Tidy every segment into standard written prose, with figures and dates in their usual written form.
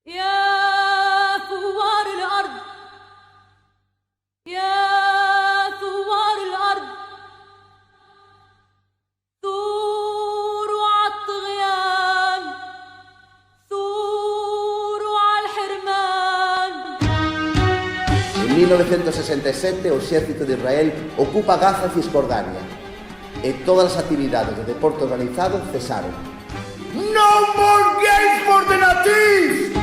يا ثوار الأرض يا ثوار الأرض ثوروا عالطغيان ثوروا عالحرمان. En 1967 o exército de Israel ocupa Gaza e Cisjordania e todas as actividades de deporte organizado cesaron. No more games for the Nazis!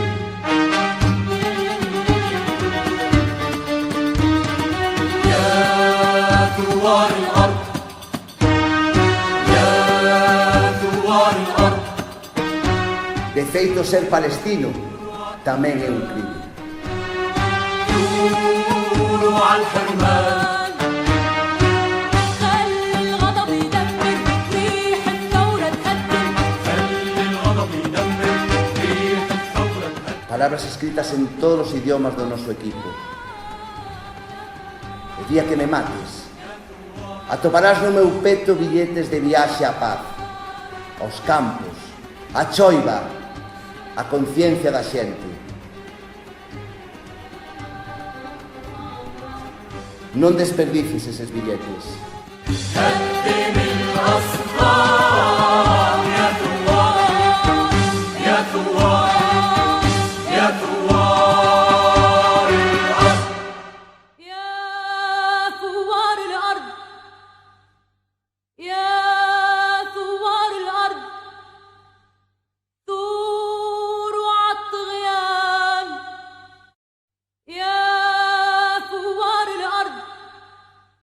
ثوار الأرض يا ثوار الأرض. De feito, ser palestino tamén é un crime. ثوروا عالحرمان. خلي الغضب يدمر ريح الثورة تهدم. خلي الغضب يدمر ريح الثورة تهدم. Palabras escritas en todos os idiomas do noso equipo. O día que me mates, atoparás no meu peto billetes de viaxe á paz, aos campos, á choiva, á conciencia da xente. Non desperdicies eses billetes.